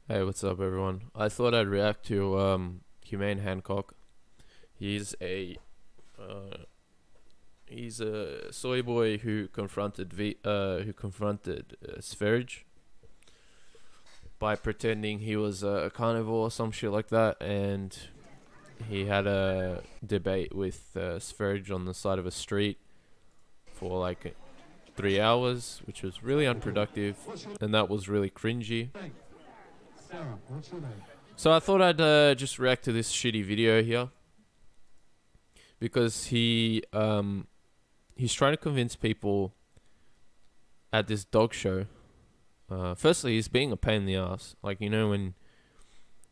Hey, what's up, everyone? I thought I'd react to Humane Hancock. He's a uh, he's a soy boy who confronted Sverige by pretending he was a carnivore or some shit like that, and he had a debate with Sverige on the side of a street for like 3 hours, which was really unproductive, and that was really cringy. So I thought I'd just react to this shitty video here because he's trying to convince people at this dog show. Firstly, he's being a pain in the ass. Like, you know, when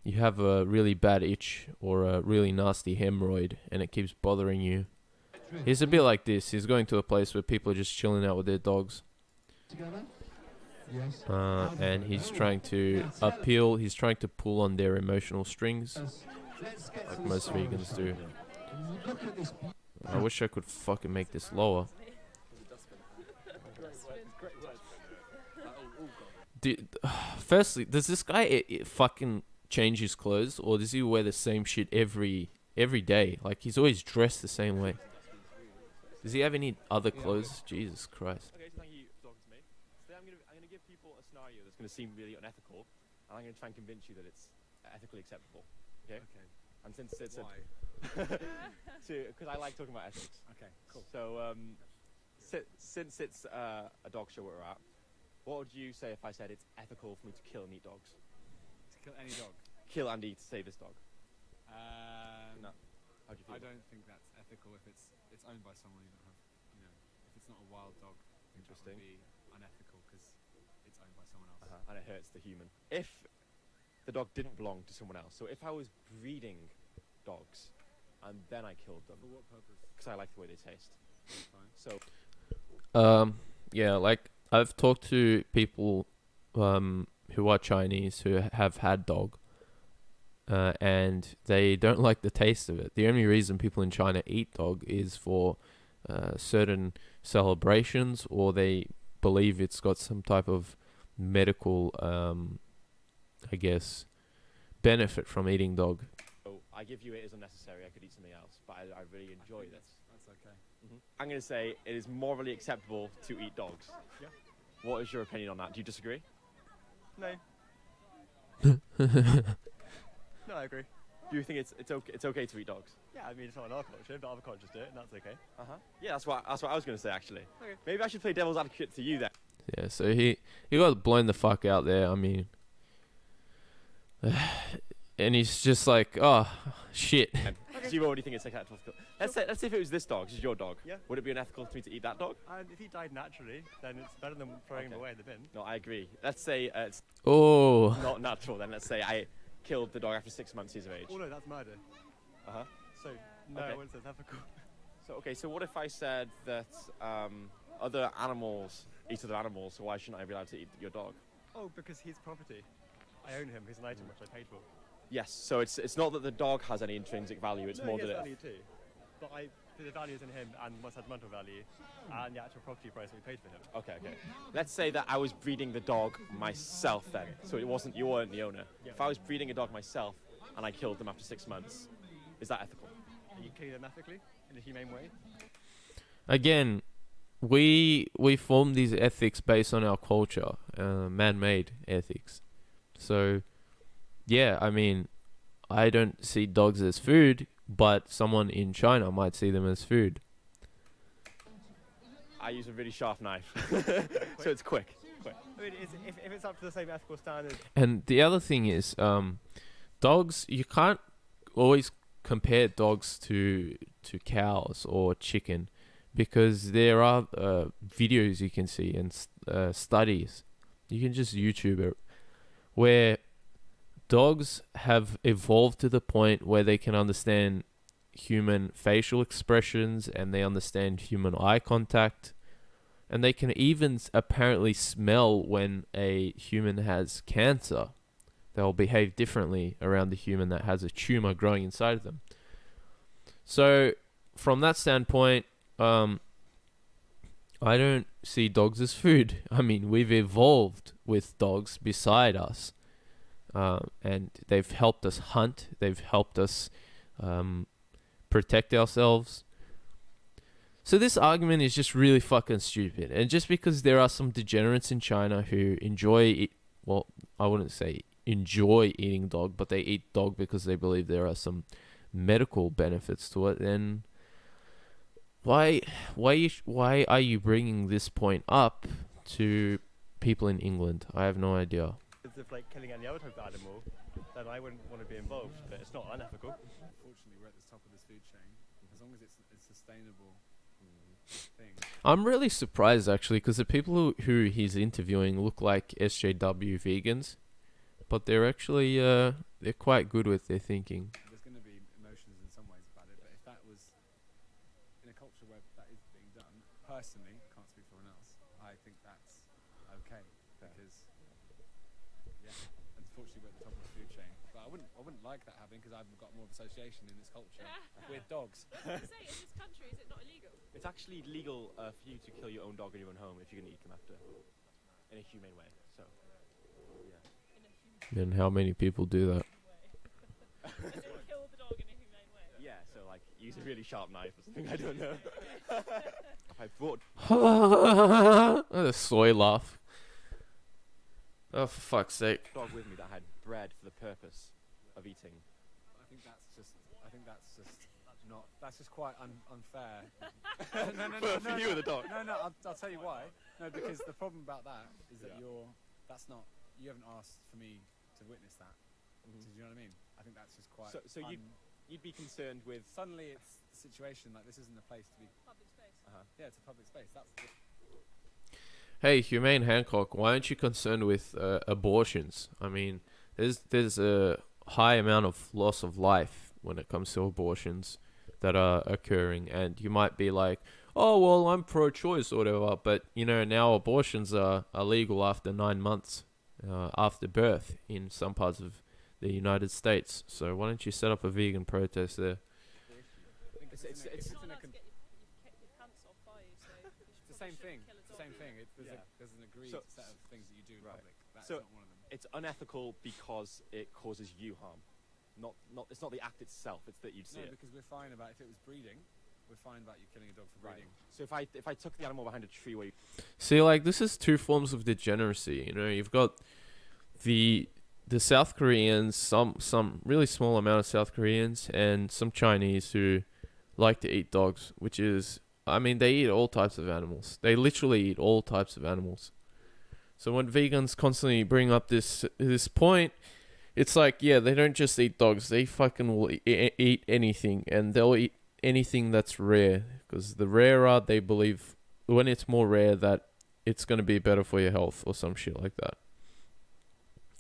you have a really bad itch or a really nasty hemorrhoid and it keeps bothering you. He's a bit like this. He's going to a place where people are just chilling out with their dogs. And he's trying to appeal, he's trying to pull on their emotional strings, like most vegans do. I wish I could fucking make this lower. Firstly, does this guy fucking change his clothes, or does he wear the same shit every day? Like, he's always dressed the same way. Does he have any other clothes? Jesus Christ. Okay, so thank you for talking to me. Today I'm gonna give people a scenario that's gonna seem really unethical, and I'm gonna try and convince you that it's ethically acceptable. Okay. Okay. And since it's why? because I like talking about ethics. Okay, cool. So since it's a dog show we're at, what would you say if I said it's ethical for me to kill and eat dogs? To kill any dog? Kill and eat, save this dog. No. How do you feel? I don't think that's ethical if it's owned by someone you don't have, if it's not a wild dog. I think Interesting. that would be unethical because it's owned by someone else. And it hurts the human. If the dog didn't belong to someone else, so if I was breeding dogs and then I killed them For what purpose? because I like the way they taste. Fine. So Yeah, like, I've talked to people who are Chinese who have had dog, and they don't like the taste of it. The only reason people in China eat dog is for certain celebrations, or they believe it's got some type of medical, I guess, benefit from eating dog. So I give you it as unnecessary. I could eat something else, but I really enjoy this. That's okay. I'm going to say it is morally acceptable to eat dogs. Yeah. What is your opinion on that? Do you disagree? No. No, I agree. Do you think it's okay to eat dogs? Yeah, I mean, it's not in our culture, but other cultures do it, and that's okay. Yeah, that's what I was going to say actually. Okay. Maybe I should play devil's advocate to you then. Yeah, so he got blown the fuck out there. I mean, and he's just like, oh shit. So you already think it's acceptable. Let's say if it was this dog, this is your dog. Yeah. Would it be unethical for me to eat that dog? And if he died naturally, then it's better than throwing him away in the bin. No, I agree. Let's say it's Oh, not natural. Then let's say I killed the dog after 6 months he's of age. Oh no, that's murder. So, no, Okay. I wouldn't say it's ethical. So what if I said that other animals eat other animals, so why shouldn't I be allowed to eat your dog? Oh, because he's property. I own him, he's an item which I paid for. Yes, so it's not that the dog has any intrinsic value, it's No, more he has that value too. But the value is in him and what's sentimental value and the actual property price we paid for him. Okay. Let's say that I was breeding the dog myself then, so you weren't the owner. Yeah. If I was breeding a dog myself and I killed them after 6 months, is that ethical? Are you killing them ethically in a humane way? again, we form these ethics based on our culture, man-made ethics. So, yeah, I mean, I don't see dogs as food, but someone in China might see them as food. I use a really sharp knife, so it's quick. I mean, if it's up to the same ethical standard, And the other thing is, dogs, you can't always compare dogs to cows or chicken, because there are videos you can see and studies. You can just YouTube it, where dogs have evolved to the point where they can understand human facial expressions, and they understand human eye contact, and they can even apparently smell when a human has cancer. They'll behave differently around the human that has a tumor growing inside of them. So from that standpoint, I don't see dogs as food. I mean, we've evolved with dogs beside us. and they've helped us hunt. They've helped us protect ourselves. So this argument is just really fucking stupid. And just because there are some degenerates in China who well, I wouldn't say enjoy eating dog, but they eat dog because they believe there are some medical benefits to it, then why are you bringing this point up to people in England? I have no idea. If like killing any other type of animal, then I wouldn't want to be involved. But it's not unethical. Unfortunately, we're at the top of this food chain. As long as it's sustainable thing. I'm really surprised actually, because the people who he's interviewing look like SJW vegans, but they're actually they're quite good with their thinking. There's going to be emotions in some ways about it, but if that was in a culture where that is being done, personally, can't speak for anyone else, I think that's okay, because yeah, unfortunately we're at the top of the food chain. But I wouldn't like that happening, because I've got more of association in this culture with dogs. I was going to say, in this country, is it not illegal? It's actually legal for you to kill your own dog in your own home if you're going to eat them after, in a humane way. So, yeah. And how many people do that? As in kill the dog in a humane way? Yeah, so like use a really sharp knife or something. I don't know. If I brought A soy laugh. Oh, for fuck's sake. a dog with me that had bred for the purpose of eating, I think that's just not. That's just quite unfair. no, for you and the dog. No, I'll tell you why. No, because the problem about that is that that's not. You haven't asked for me to witness that. Do you know what I mean? I think that's just quite. So you'd be concerned with suddenly it's a situation like this isn't a place to be. Public space. Yeah, it's a public space. That's. Hey, Humane Hancock, why aren't you concerned with abortions? I mean, there's a high amount of loss of life when it comes to abortions that are occurring, and you might be like, oh, well, I'm pro-choice or whatever, but, you know, now abortions are illegal after 9 months after birth in some parts of the United States. So why don't you set up a vegan protest there? it's You're not allowed to get your pants off, are you? So It's the same thing. It's the same thing. There's an agreed set of things that you do in public. That's So- not one of them. it's unethical because it causes you harm. Not it's not the act itself, it's that you'd see No, it. because we're fine about if it was breeding, we're fine about you killing a dog for breeding. So if I took the animal behind a tree where you See, like, this is two forms of degeneracy. You know, you've got the South Koreans, some really small amount of South Koreans, and some Chinese who like to eat dogs, which is, I mean, they eat all types of animals. They literally eat all types of animals. So when vegans constantly bring up this point, it's like, yeah, they don't just eat dogs. They fucking will eat anything, and they'll eat anything that's rare, because the rarer they believe, when it's more rare, that it's going to be better for your health or some shit like that.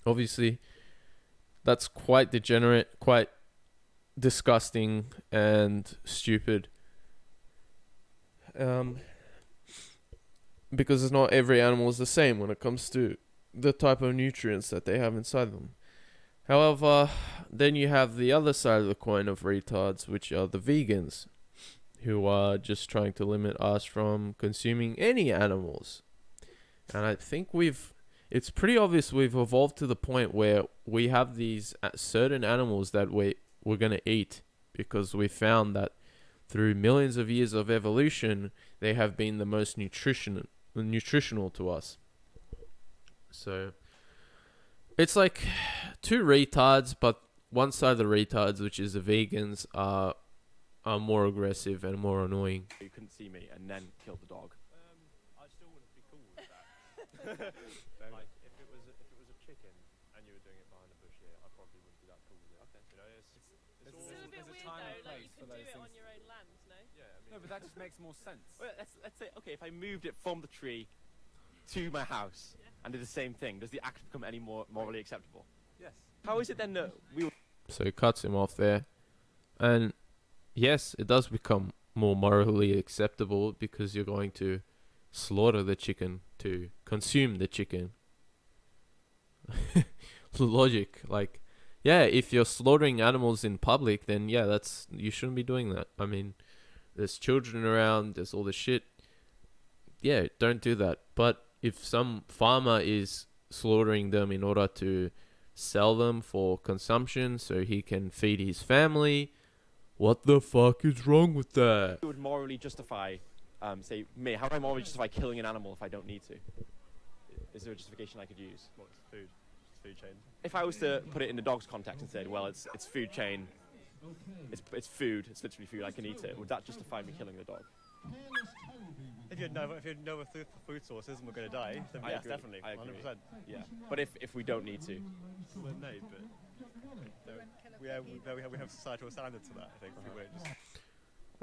Obviously, that's quite degenerate, quite disgusting and stupid. Because not every animal is the same when it comes to the type of nutrients that they have inside them. However, then you have the other side of the coin of retards, which are the vegans, who are just trying to limit us from consuming any animals. And I think it's pretty obvious we've evolved to the point where we have these certain animals that we're going to eat, because we found that through millions of years of evolution, they have been the most nutritional to us. So it's like two retards, but one side of the retards, which is the vegans, are more aggressive and more annoying. couldn't see me and then killed the dog. I still wouldn't be cool with that. Like if it was a chicken and you were doing it behind a bush here, I probably wouldn't be that cool with it. Okay. You know, it's It's all, still a bit there's a weird time and though, like place you for can do those it on things. your own land, no? yeah. I mean, No, but that just makes more sense. Well, let's say, okay, if I moved it from the tree to my house and did the same thing, does the act become any more morally acceptable? Yes. How is it then that we So he cuts him off there. And yes, it does become more morally acceptable, because you're going to slaughter the chicken to consume the chicken. Logic. Like, yeah, if you're slaughtering animals in public, then yeah, you shouldn't be doing that. I mean, there's children around, there's all this shit. Yeah, don't do that. But if some farmer is slaughtering them in order to sell them for consumption so he can feed his family. What the fuck is wrong with that? Would morally justify, say, me? How do I morally justify killing an animal if I don't need to? Is there a justification I could use? What's food? Just food chain. If I was to put it in the dog's context and said, well, it's food chain, it's food, it's literally food, I can eat it, would that justify me killing the dog? If you know the food sources and we're going to die, then I yes, agree. definitely, I agree. 100%. Yeah. But if we don't need to, Well, no, but we have societal standards to that. I think we won't just.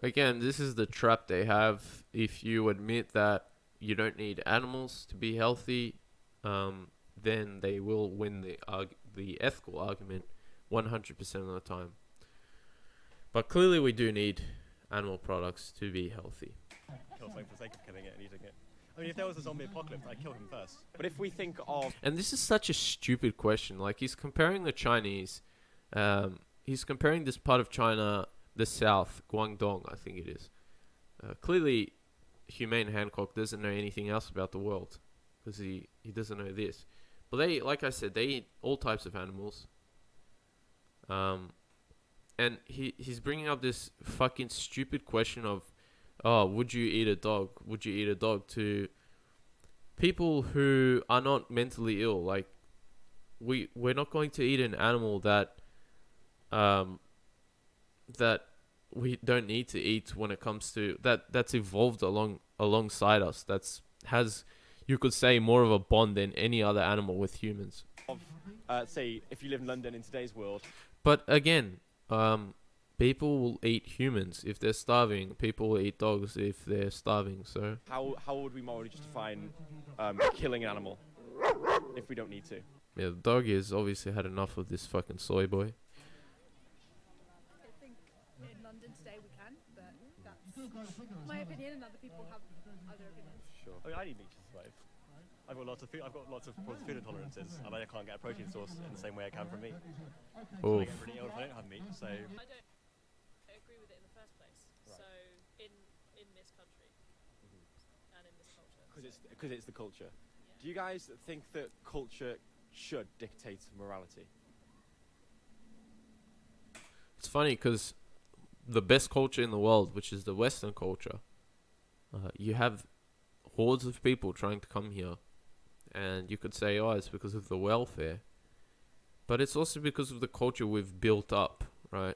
Again, this is the trap they have. If you admit that you don't need animals to be healthy, then they will win the ethical argument 100% of the time. But clearly we do need animal products to be healthy. Kill something for the sake of killing it and eating it. I mean, if there was a zombie apocalypse, I'd kill him first. but if we think of And this is such a stupid question. Like, he's comparing the Chinese, he's comparing this part of China, the south, Guangdong, I think it is. Clearly, Humane Hancock doesn't know anything else about the world, because he doesn't know this. But they, like I said, they eat all types of animals. And he's bringing up this fucking stupid question of, oh, would you eat a dog? Would you eat a dog? To people who are not mentally ill. Like, we're not going to eat an animal that that we don't need to eat when it comes to that's evolved alongside us. Has, you could say, more of a bond than any other animal with humans. say, if you live in London in today's world, But again, people will eat humans if they're starving. People will eat dogs if they're starving. So how would we morally justify killing an animal if we don't need to? yeah, the dog has obviously had enough of this fucking soy boy. I think in London today we can, but that's my opinion, and other people have other opinions. Sure. I mean, I need meat to survive. I've got lots of food intolerances, and I can't get a protein source in the same way I can from meat. I Oof. get pretty ill if I don't have meat. So I don't agree with it in the first place. Right. So in this country and in this culture. Because it's the culture. Yeah. Do you guys think that culture should dictate morality? It's funny because the best culture in the world, which is the Western culture, you have hordes of people trying to come here, and you could say, oh, it's because of the welfare, but it's also because of the culture we've built up, right?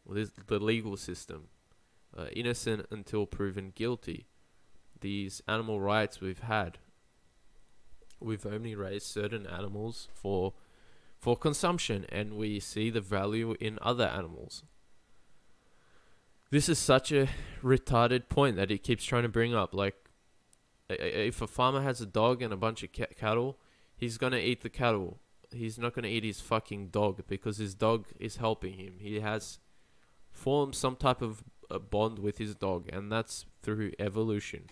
Well, there's the legal system, innocent until proven guilty. These animal rights we've had. We've only raised certain animals for consumption, and we see the value in other animals. This is such a retarded point that he keeps trying to bring up. Like, if a farmer has a dog and a bunch of cattle, he's gonna eat the cattle. He's not gonna eat his fucking dog because his dog is helping him. He has formed some type of a bond with his dog, and that's through evolution.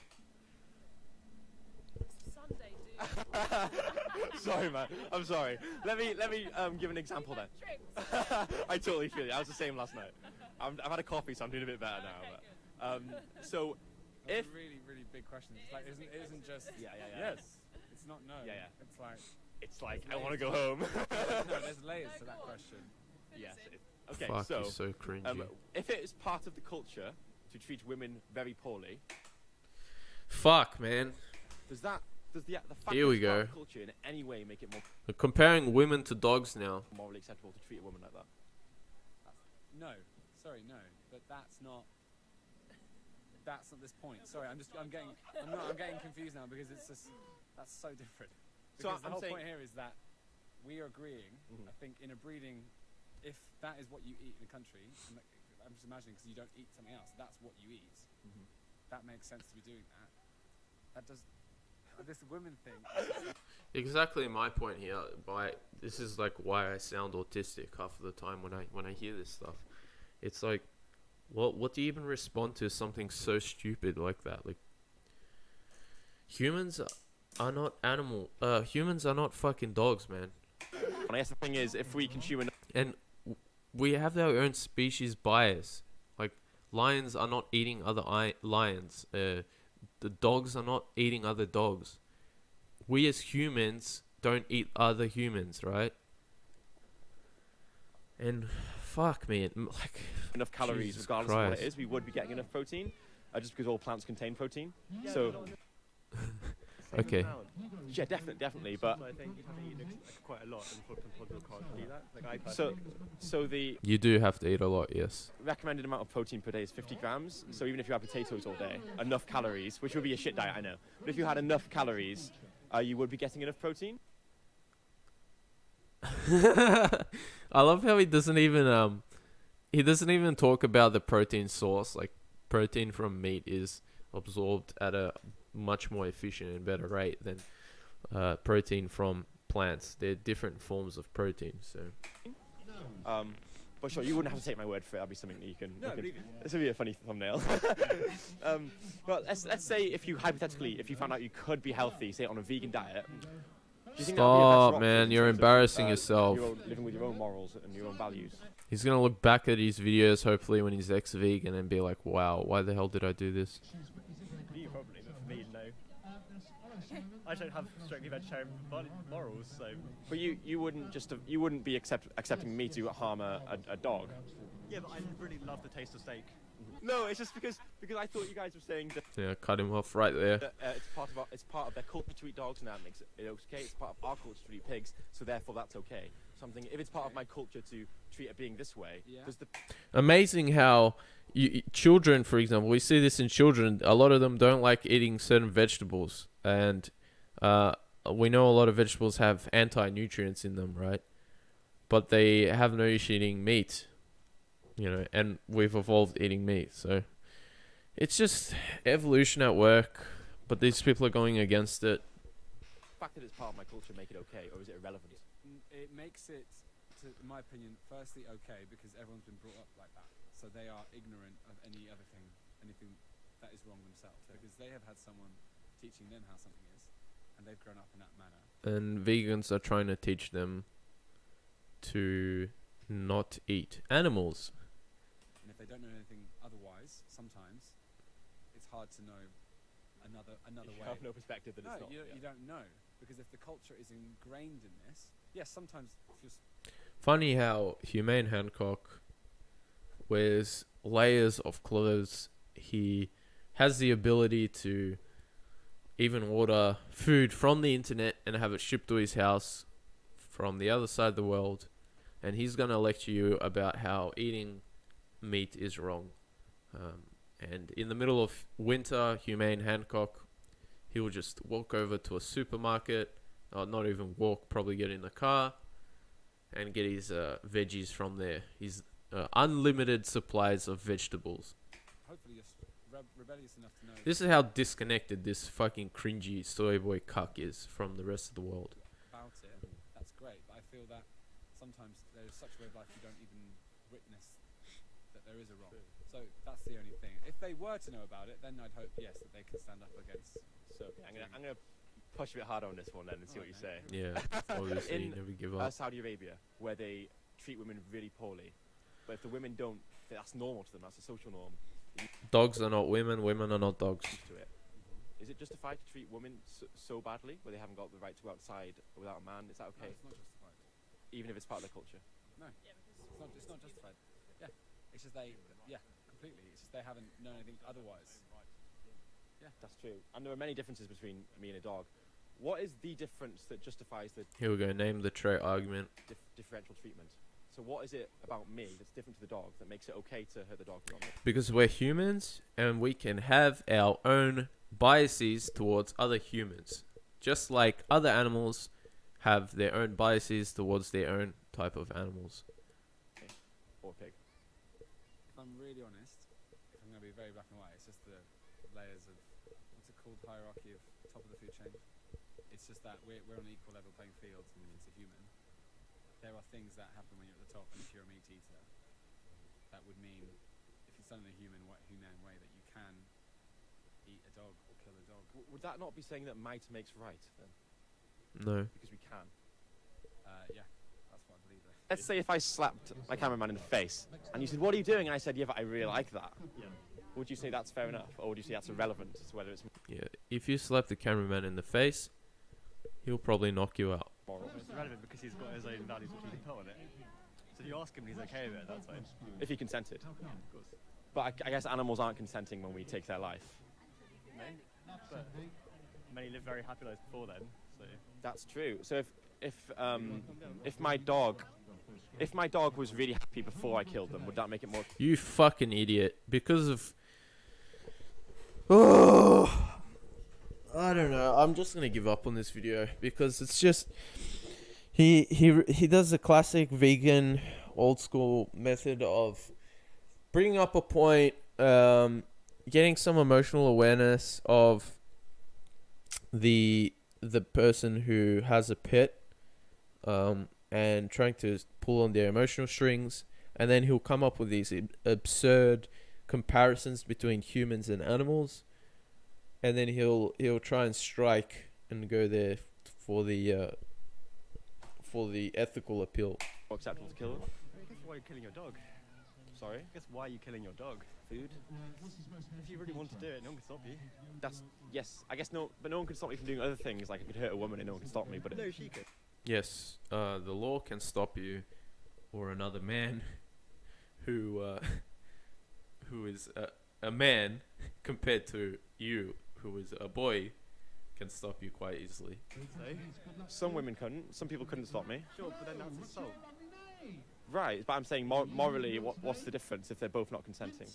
Sunday, dude. Sorry, man. I'm sorry. Let me give an example then. Tricked. I totally feel you. I was the same last night. I've had a coffee, so I'm doing a bit better now. Okay, But, so, That's if a really, really big question. It's like, it isn't just yeah. yes. It's not no. Yeah, yeah. It's like It's like I want to go home. no. There's layers to No, that go on. question. Yes. Finish it. Okay. Fuck, So, he's so cringy. if it is part of the culture to treat women very poorly, Fuck, man. does the fact Here that we it's part go. of culture in any way make it more We're comparing women to dogs now. morally acceptable to treat a woman like that? No, sorry, no. But that's not. That's not this point. Sorry, I'm getting confused now because it's just that's so different. So Because the I'm whole saying- point here is that we are agreeing. Mhm. I think in a breeding, if that is what you eat in a country, I'm just imagining because you don't eat something else. That's what you eat. Mhm. That makes sense to be doing that. That does. This women thing. Exactly my point here. This is like why I sound autistic half of the time when I hear this stuff. It's like, what do you even respond to something so stupid like that? Like, humans are not humans are not fucking dogs, man. And I guess the thing is, if we consume enough, And we have our own species bias. Like, lions are not eating other lions. The dogs are not eating other dogs. We as humans don't eat other humans, right? And fuck me, like enough calories, Jesus regardless of what Christ. it is, we would be getting enough protein, just because all plants contain protein. So, Okay. yeah, definitely. But I think you'd have to eat like, quite a lot, and for people can't do that. Like I so, personally. so the You do have to eat a lot, yes. recommended amount of protein per day is 50 grams. So even if you have potatoes all day, enough calories, which would be a shit diet, I know. But if you had enough calories, you would be getting enough protein. I love how he doesn't even talk about the protein source. Like, protein from meat is absorbed at a much more efficient and better rate than protein from plants. They're different forms of protein. So But sure, you wouldn't have to take my word for it. That'd be something that you can. No, I believe it. This would be a funny thumbnail. But let's say if you found out you could be healthy, say on a vegan diet. Do you think that would be a better stop, option man. in You're terms of, embarrassing yourself. living with your own morals and your own values. He's gonna look back at his videos, hopefully, when he's ex-vegan, and be like, "Wow, why the hell did I do this?" You probably, but for me, no. I don't have strictly vegetarian morals, so. But you wouldn't be accepting me to harm a dog. Yeah, but I really love the taste of steak. No, it's just because I thought you guys were saying that Yeah, cut him off right there. it's part of their culture to eat dogs, and that makes it okay. It's part of our culture to eat pigs, so therefore that's okay. Something if it's part of my culture to treat it being this way, because the Amazing how children, for example, we see this in children. A lot of them don't like eating certain vegetables, and we know a lot of vegetables have anti-nutrients in them, right? But they have no issue eating meat, and we've evolved eating meat. So it's just evolution at work, but these people are going against it. fact that it's part of my culture make it okay, or is it irrelevant? It makes it, in my opinion, firstly okay because everyone's been brought up like that, so they are ignorant of anything that is wrong themselves, because they have had someone teaching them how something is, and they've grown up in that manner. And vegans are trying to teach them to not eat animals. And if they don't know anything otherwise, sometimes it's hard to know another You way. have no perspective that No, it's not. you don't know, because if the culture is ingrained in this, yes, sometimes if you're Funny how Humane Hancock wears layers of clothes. He has the ability to even order food from the internet and have it shipped to his house from the other side of the world. And he's going to lecture you about how eating meat is wrong. And in the middle of winter, Humane Hancock, he will just walk over to a supermarket, not even walk, probably get in the car and get his veggies from there. His unlimited supplies of vegetables. hopefully you're rebellious enough to know This is how disconnected this fucking cringy soy boy cuck is from the rest of the world. about it. That's great, but I feel that sometimes there's such a way of life you don't even witness that there is a wrong. So that's the only thing. If they were to know about it, then I'd hope, yes, that they can stand up against. So okay, I'm gonna push a bit harder on this one then and see what you say. Yeah, obviously, In, never give up. Saudi Arabia, where they treat women really poorly, but if the women don't, that's normal to them. That's a social norm. Dogs are not women, women are not dogs. Used to it. Is it justified to treat women so badly, where they haven't got the right to go outside without a man? Is that No, okay? it's not justified. Even if it's part of their culture. It's not justified. Yeah, it's just completely. It's just they haven't known anything otherwise. That's true. And there are many differences between me and a dog. What is the difference that justifies the Here we go, name the trait argument. differential treatment? So what is it about me that's different to the dog that makes it okay to hurt the dog? Because we're humans and we can have our own biases towards other humans. Just like other animals have their own biases towards their own type of animals. Or pig? If I'm really honest, if I'm going to be very black and white, it's just the layers of, what's it called, hierarchy of top of the food chain. It's just that we're on an equal level playing field and it's a human. There are things that happen when you're at the top, and if you're a meat eater, that would mean, if it's done in a humane way, that you can eat a dog or kill a dog. Would that not be saying that might makes right then? No. Because we can. Yeah, that's what I believe. Let's say if I slapped my cameraman in the face and you said, "What are you doing?" and I said, "Yeah, but I really like that." Yeah. Would you say that's fair enough, or would you say that's irrelevant to whether it's Yeah, if you slap the cameraman in the face, he'll probably knock you out. moral? It's relevant because he's got his own values which he can put on it. So if you ask him and he's okay with it, that's fine. If he consented. Of course. But I guess animals aren't consenting when we take their life. No, but many live very happy lives before then, so... That's true. So if my dog was really happy before I killed them, would that make it more? You fucking idiot. Because of... Oh, I don't know. I'm just gonna give up on this video because it's just he does the classic vegan old school method of bringing up a point, getting some emotional awareness of the person who has a pet, and trying to pull on their emotional strings, and then he'll come up with these absurd comparisons between humans and animals, and then he'll try and strike and go there for the ethical appeal. Acceptable to kill them? I guess why are you killing your dog? Sorry? I guess why are you killing your dog? Food? If you really want to do it, no one can stop you. Yes. I guess no, but no one can stop me from doing other things. Like I could hurt a woman and no one can stop me. But No, she could. Yes, the law can stop you, or another man who is a man compared to you, who is a boy, can stop you quite easily. So, some women couldn't. Some people couldn't stop me. sure, but then that's assault. Right, but I'm saying morally, what's the difference if they're both not consenting?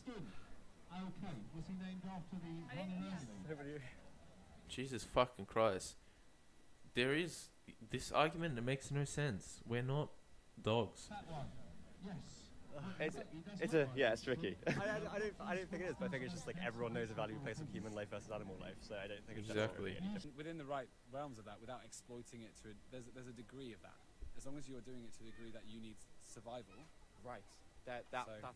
Jesus fucking Christ. There is this argument that makes no sense. We're not dogs. It's tricky. I don't think it is, but I think it's just like everyone knows the value we place on human life versus animal life, so I don't think it's Exactly. necessarily any different. Within the right realms of that, without exploiting it to there's a degree of that. As long as you're doing it to a degree that you need survival. Right. That's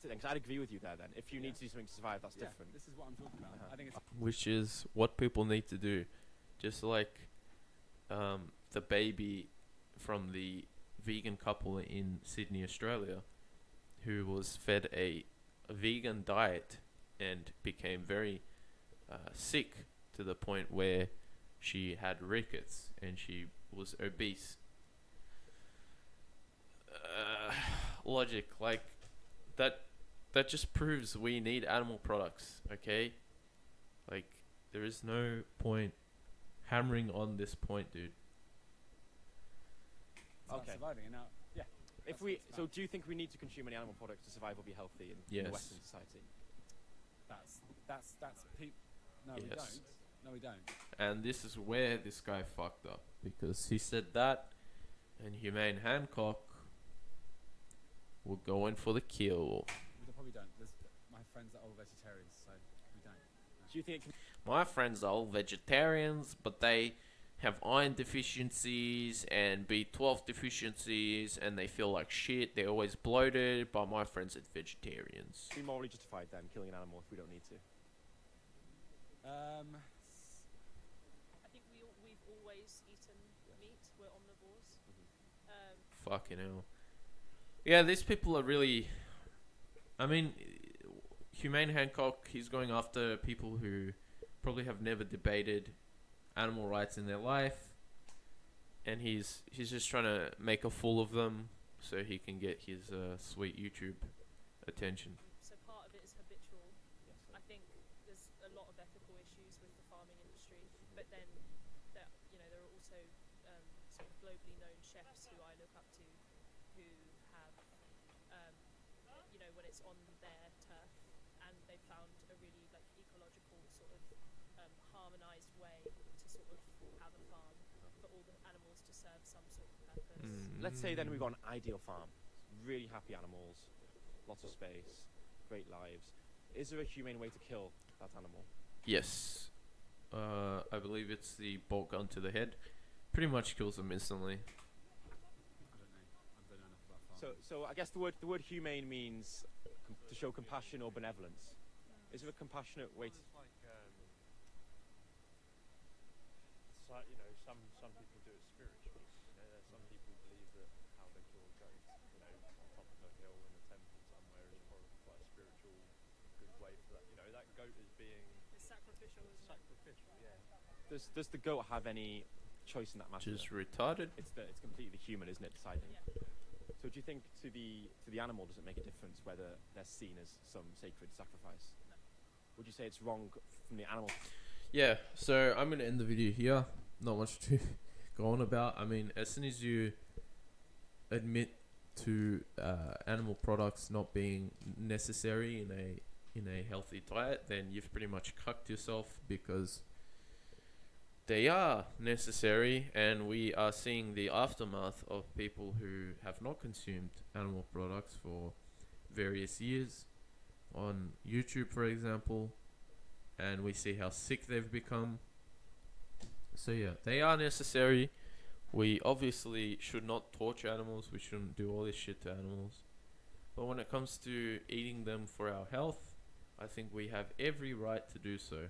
it then. 'Cause I'd agree with you there then. If you need to do something to survive, that's different. This is what I'm talking about. I think it's Which is what people need to do. Just like the baby from the vegan couple in Sydney, Australia, who was fed a vegan diet and became very sick to the point where she had rickets and she was obese. Logic, like that just proves we need animal products, okay? Like, there is no point hammering on this point, dude. about Okay. surviving. And now, yeah. So do you think we need to consume any animal products to survive or be healthy in Yes. the Western society? No, we Yes. don't. No, we don't. And this is where this guy fucked up, because he said that, and Humane Hancock will go in for the kill. We probably don't. My friends are all vegetarians, so we don't. Do you think it can My friends are all vegetarians, but they have iron deficiencies and B12 deficiencies, and they feel like shit. They're always bloated, but my friends are vegetarians. be morally justified then, killing an animal if we don't need to? I think we've always eaten meat. We're omnivores. Fucking hell. Yeah, these people are really... I mean, Humane Hancock, he's going after people who probably have never debated animal rights in their life, and he's just trying to make a fool of them so he can get his sweet YouTube attention. So part of it is habitual. I think there's a lot of ethical issues with the farming industry, but then there are also sort of globally known chefs who I look up to, who have when it's on their turf, and they found a really like ecological sort of harmonized way to sort of have a farm for all the animals to serve some sort of purpose. Let's say then we've got an ideal farm. Really happy animals, lots of space, great lives. Is there a humane way to kill that animal? Yes. I believe it's the bolt gun to the head. Pretty much kills them instantly. I don't know. I don't know enough about farming. So I guess the word humane means to show compassion or benevolence. Is there a compassionate way to... Some people do it spiritually. There's some people believe that how they kill a goat, on top of a hill in a temple somewhere is quite a spiritual, good way for that. That goat is being It's sacrificial, isn't it? sacrificial. Yeah. Does the goat have any choice in that matter? Just retarded. It's completely human, isn't it, deciding? Yeah. So do you think to the animal does it make a difference whether they're seen as some sacred sacrifice? No. Would you say it's wrong from the animal? Yeah, so I'm gonna end the video here. Not much to go on about. I mean, as soon as you admit to animal products not being necessary in a healthy diet, then you've pretty much cucked yourself, because they are necessary, and we are seeing the aftermath of people who have not consumed animal products for various years on YouTube, for example, and we see how sick they've become. So yeah, they are necessary. We obviously should not torture animals. We shouldn't do all this shit to animals. But when it comes to eating them for our health, I think we have every right to do so.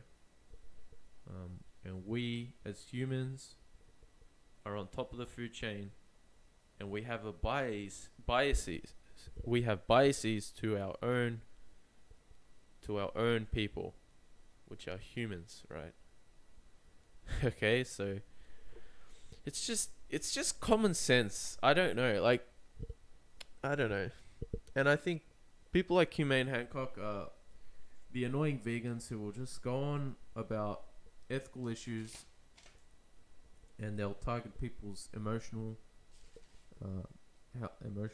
And we, as humans, are on top of the food chain, and we have biases. We have biases to our own people, which are humans, right? Okay, so it's just common sense. I don't know, and I think people like Humane Hancock are the annoying vegans who will just go on about ethical issues, and they'll target people's emotional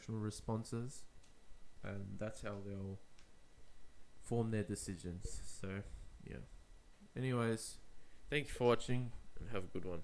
responses, and that's how they'll form their decisions. So yeah. Anyways, thank you for watching, and have a good one.